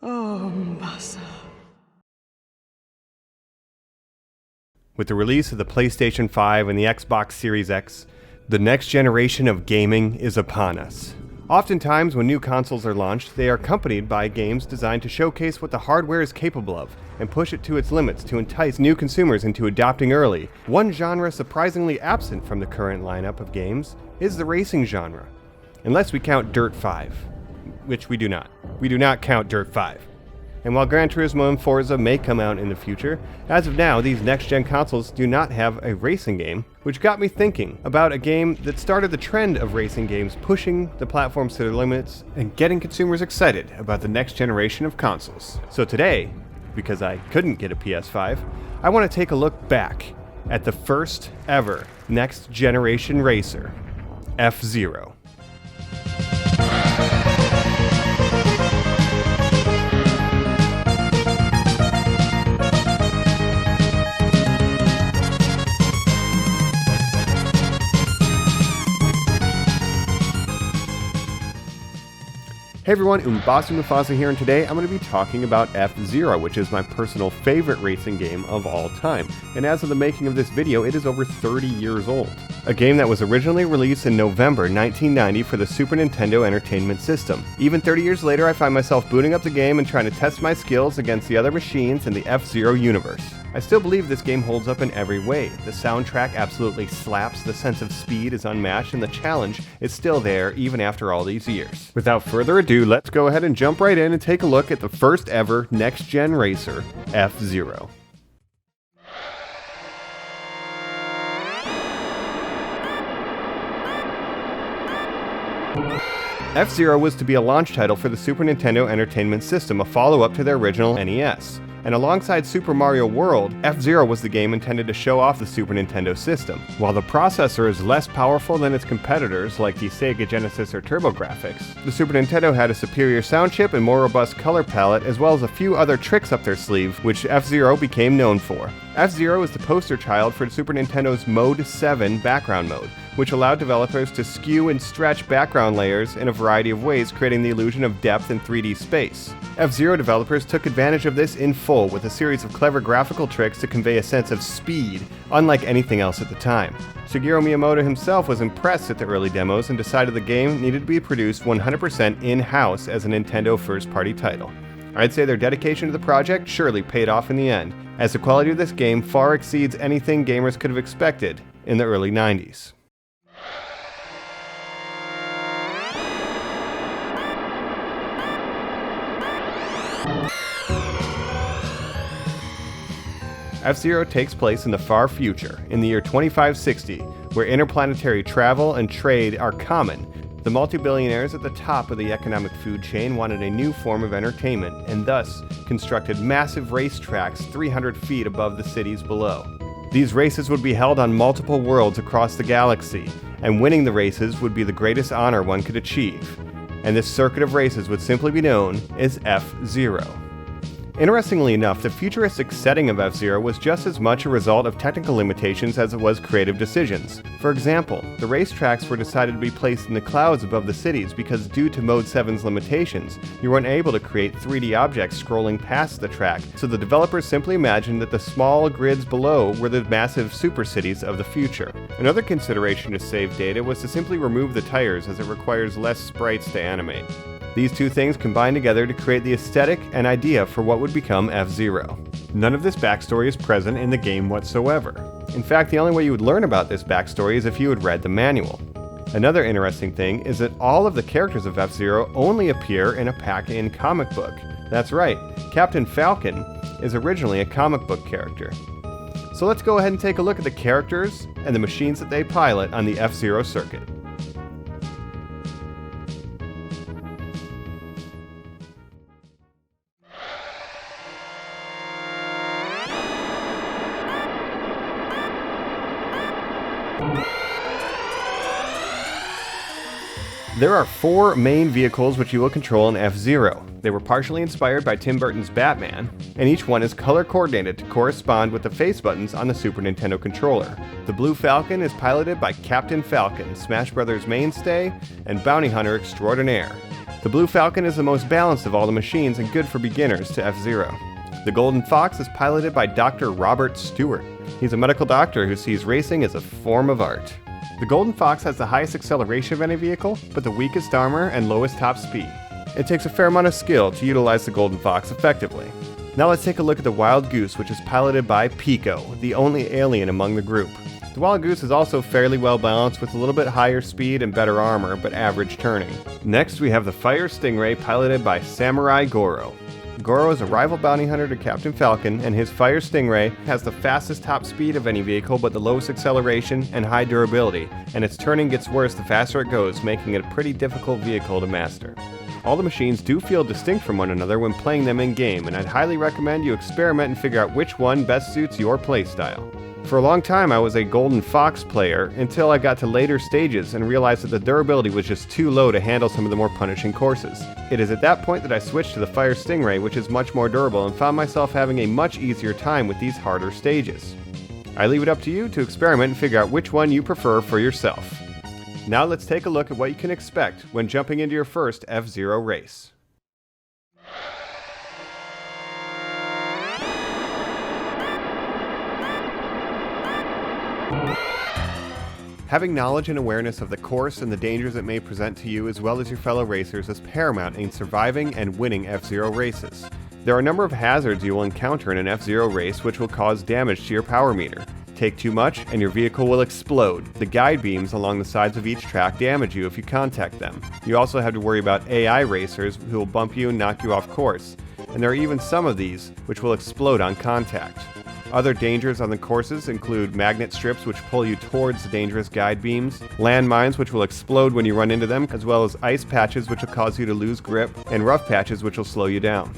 UMBASA. With the release of the PlayStation 5 and the Xbox Series X, the next generation of gaming is upon us. Oftentimes, when new consoles are launched, they are accompanied by games designed to showcase what the hardware is capable of and push it to its limits to entice new consumers into adopting early. One genre surprisingly absent from the current lineup of games is the racing genre. Unless we count Dirt 5, which we do not. We do not count Dirt 5. And while Gran Turismo and Forza may come out in the future, as of now, these next-gen consoles do not have a racing game, which got me thinking about a game that started the trend of racing games pushing the platforms to their limits and getting consumers excited about the next generation of consoles. So today, because I couldn't get a PS5, I want to take a look back at the first ever next-generation racer, F-Zero. Hey everyone, UmbasaMufasa here, and today I'm going to be talking about F-Zero, which is my personal favorite racing game of all time. And as of the making of this video, it is over 30 years old. A game that was originally released in November 1990 for the Super Nintendo Entertainment System. Even 30 years later, I find myself booting up the game and trying to test my skills against the other machines in the F-Zero universe. I still believe this game holds up in every way. The soundtrack absolutely slaps, the sense of speed is unmatched, and the challenge is still there even after all these years. Without further ado, let's go ahead and jump right in and take a look at the first ever next-gen racer, F-Zero. F-Zero was to be a launch title for the Super Nintendo Entertainment System, a follow-up to their original NES. And alongside Super Mario World, F-Zero was the game intended to show off the Super Nintendo system. While the processor is less powerful than its competitors like the Sega Genesis or TurboGrafx, the Super Nintendo had a superior sound chip and more robust color palette, as well as a few other tricks up their sleeve, which F-Zero became known for. F-Zero is the poster child for Super Nintendo's Mode 7 background mode, which allowed developers to skew and stretch background layers in a variety of ways, creating the illusion of depth in 3D space. F-Zero developers took advantage of this in full with a series of clever graphical tricks to convey a sense of speed, unlike anything else at the time. Shigeru Miyamoto himself was impressed at the early demos and decided the game needed to be produced 100% in-house as a Nintendo first-party title. I'd say their dedication to the project surely paid off in the end, as the quality of this game far exceeds anything gamers could have expected in the early 90s. F-Zero takes place in the far future, in the year 2560, where interplanetary travel and trade are common. The multi-billionaires at the top of the economic food chain wanted a new form of entertainment, and thus constructed massive racetracks 300 feet above the cities below. These races would be held on multiple worlds across the galaxy, and winning the races would be the greatest honor one could achieve. And this circuit of races would simply be known as F-Zero. Interestingly enough, the futuristic setting of F-Zero was just as much a result of technical limitations as it was creative decisions. For example, the racetracks were decided to be placed in the clouds above the cities because due to Mode 7's limitations, you weren't able to create 3D objects scrolling past the track, so the developers simply imagined that the small grids below were the massive super cities of the future. Another consideration to save data was to simply remove the tires, as it requires less sprites to animate. These two things combined together to create the aesthetic and idea for what would become F-Zero. None of this backstory is present in the game whatsoever. In fact, the only way you would learn about this backstory is if you had read the manual. Another interesting thing is that all of the characters of F-Zero only appear in a pack-in comic book. That's right, Captain Falcon is originally a comic book character. So let's go ahead and take a look at the characters and the machines that they pilot on the F-Zero circuit. There are 4 main vehicles which you will control in F-Zero. They were partially inspired by Tim Burton's Batman, and each one is color coordinated to correspond with the face buttons on the Super Nintendo controller. The Blue Falcon is piloted by Captain Falcon, Smash Bros. Mainstay and bounty hunter extraordinaire. The Blue Falcon is the most balanced of all the machines and good for beginners to F-Zero. The Golden Fox is piloted by Dr. Robert Stewart. He's a medical doctor who sees racing as a form of art. The Golden Fox has the highest acceleration of any vehicle, but the weakest armor and lowest top speed. It takes a fair amount of skill to utilize the Golden Fox effectively. Now let's take a look at the Wild Goose, which is piloted by Pico, the only alien among the group. The Wild Goose is also fairly well balanced with a little bit higher speed and better armor, but average turning. Next we have the Fire Stingray piloted by Samurai Goro. Goro is a rival bounty hunter to Captain Falcon, and his Fire Stingray has the fastest top speed of any vehicle but the lowest acceleration and high durability, and its turning gets worse the faster it goes, making it a pretty difficult vehicle to master. All the machines do feel distinct from one another when playing them in-game, and I'd highly recommend you experiment and figure out which one best suits your playstyle. For a long time I was a Golden Fox player until I got to later stages and realized that the durability was just too low to handle some of the more punishing courses. It is at that point that I switched to the Fire Stingray, which is much more durable, and found myself having a much easier time with these harder stages. I leave it up to you to experiment and figure out which one you prefer for yourself. Now let's take a look at what you can expect when jumping into your first F-Zero race. Having knowledge and awareness of the course and the dangers it may present to you as well as your fellow racers is paramount in surviving and winning F-Zero races. There are a number of hazards you will encounter in an F-Zero race which will cause damage to your power meter. Take too much and your vehicle will explode. The guide beams along the sides of each track damage you if you contact them. You also have to worry about AI racers who will bump you and knock you off course. And there are even some of these which will explode on contact. Other dangers on the courses include magnet strips which pull you towards the dangerous guide beams, landmines which will explode when you run into them, as well as ice patches which will cause you to lose grip, and rough patches which will slow you down.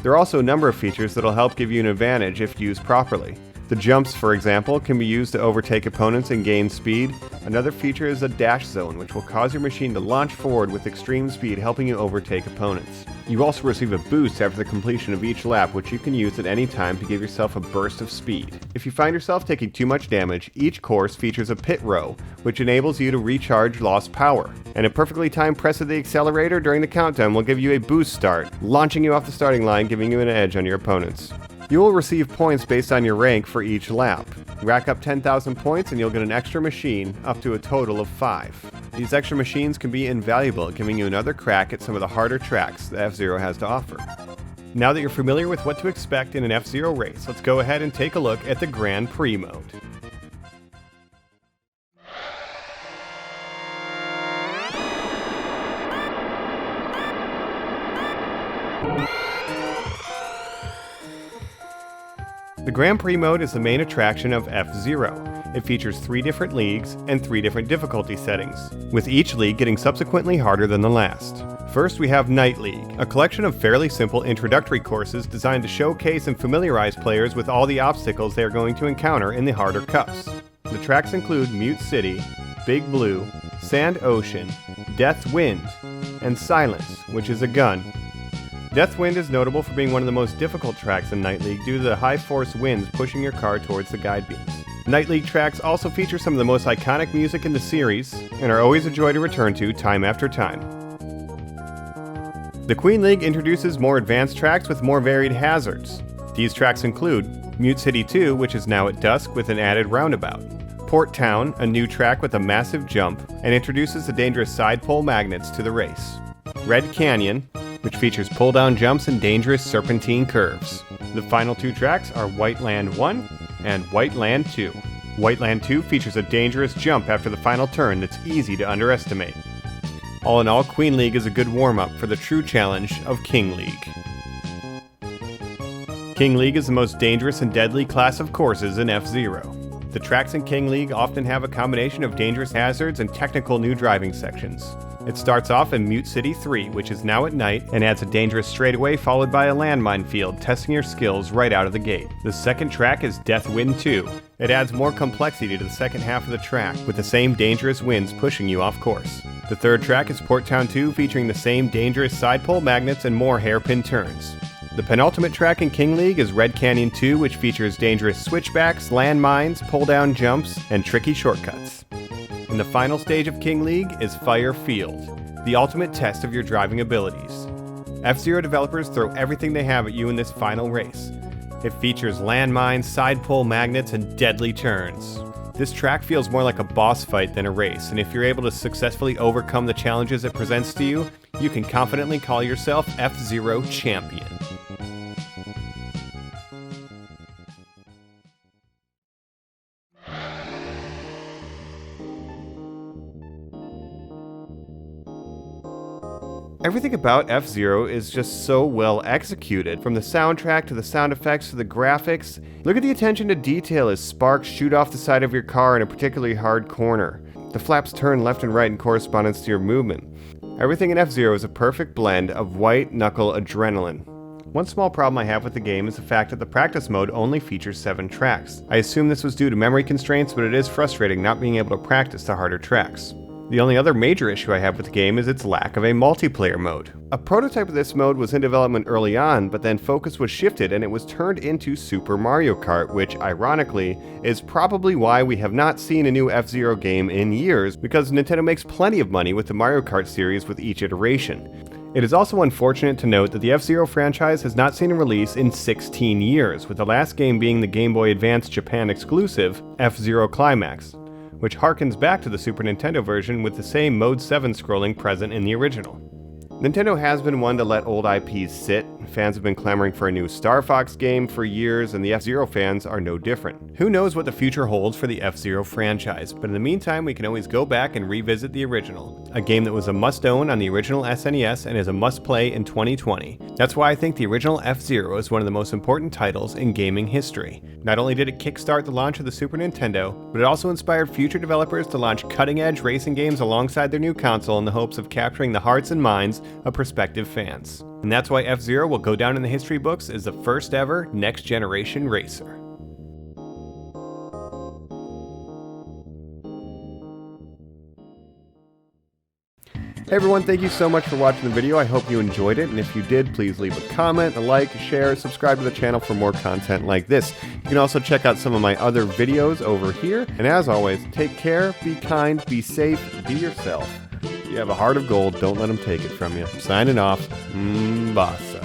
There are also a number of features that will help give you an advantage if used properly. The jumps, for example, can be used to overtake opponents and gain speed. Another feature is a dash zone, which will cause your machine to launch forward with extreme speed, helping you overtake opponents. You also receive a boost after the completion of each lap, which you can use at any time to give yourself a burst of speed. If you find yourself taking too much damage, each course features a pit row, which enables you to recharge lost power. And a perfectly timed press of the accelerator during the countdown will give you a boost start, launching you off the starting line, giving you an edge on your opponents. You will receive points based on your rank for each lap. Rack up 10,000 points and you'll get an extra machine, up to a total of 5. These extra machines can be invaluable, giving you another crack at some of the harder tracks that F-Zero has to offer. Now that you're familiar with what to expect in an F-Zero race, let's go ahead and take a look at the Grand Prix mode. The Grand Prix mode is the main attraction of F-Zero. It features 3 different leagues and 3 different difficulty settings, with each league getting subsequently harder than the last. First we have Night League, a collection of fairly simple introductory courses designed to showcase and familiarize players with all the obstacles they are going to encounter in the harder cups. The tracks include Mute City, Big Blue, Sand Ocean, Death Wind, and Silence, which is a gun. Death Wind is notable for being one of the most difficult tracks in Night League due to the high force winds pushing your car towards the guide beams. Night League tracks also feature some of the most iconic music in the series and are always a joy to return to time after time. The Queen League introduces more advanced tracks with more varied hazards. These tracks include Mute City 2, which is now at dusk with an added roundabout. Port Town, a new track with a massive jump, and introduces the dangerous side pole magnets to the race. Red Canyon, which features pull-down jumps and dangerous serpentine curves. The final 2 tracks are White Land 1 and White Land 2. White Land 2 features a dangerous jump after the final turn that's easy to underestimate. All in all, Queen League is a good warm-up for the true challenge of King League. King League is the most dangerous and deadly class of courses in F-Zero. The tracks in King League often have a combination of dangerous hazards and technical new driving sections. It starts off in Mute City 3, which is now at night, and adds a dangerous straightaway followed by a landmine field, testing your skills right out of the gate. The second track is Death Wind 2. It adds more complexity to the second half of the track, with the same dangerous winds pushing you off course. The third track is Port Town 2, featuring the same dangerous side pole magnets and more hairpin turns. The penultimate track in King League is Red Canyon 2, which features dangerous switchbacks, landmines, pull-down jumps, and tricky shortcuts. And the final stage of King League is Fire Field. the ultimate test of your driving abilities. F-Zero developers throw everything they have at you in this final race. It features landmines, side pole magnets, and deadly turns. This track feels more like a boss fight than a race, and if you're able to successfully overcome the challenges it presents to you, you can confidently call yourself F-Zero Champion. Everything about F-Zero is just so well executed, from the soundtrack to the sound effects to the graphics. Look at the attention to detail as sparks shoot off the side of your car in a particularly hard corner. The flaps turn left and right in correspondence to your movement. Everything in F-Zero is a perfect blend of white-knuckle adrenaline. One small problem I have with the game is the fact that the practice mode only features 7 tracks. I assume this was due to memory constraints, but it is frustrating not being able to practice the harder tracks. The only other major issue I have with the game is its lack of a multiplayer mode. A prototype of this mode was in development early on, but then focus was shifted and it was turned into Super Mario Kart, which, ironically, is probably why we have not seen a new F-Zero game in years, because Nintendo makes plenty of money with the Mario Kart series with each iteration. It is also unfortunate to note that the F-Zero franchise has not seen a release in 16 years, with the last game being the Game Boy Advance Japan exclusive, F-Zero Climax, which harkens back to the Super Nintendo version with the same Mode 7 scrolling present in the original. Nintendo has been one to let old IPs sit. Fans have been clamoring for a new Star Fox game for years, and the F-Zero fans are no different. Who knows what the future holds for the F-Zero franchise, but in the meantime we can always go back and revisit the original, a game that was a must-own on the original SNES and is a must-play in 2020. That's why I think the original F-Zero is one of the most important titles in gaming history. Not only did it kickstart the launch of the Super Nintendo, but it also inspired future developers to launch cutting-edge racing games alongside their new console in the hopes of capturing the hearts and minds of prospective fans. And that's why F-Zero will go down in the history books as the first ever next-generation racer. Hey everyone, thank you so much for watching the video. I hope you enjoyed it, and if you did, please leave a comment, a like, a share, subscribe to the channel for more content like this. You can also check out some of my other videos over here, and as always, take care, be kind, be safe, be yourself. You have a heart of gold, don't let them take it from you. Signing off, UmBASA.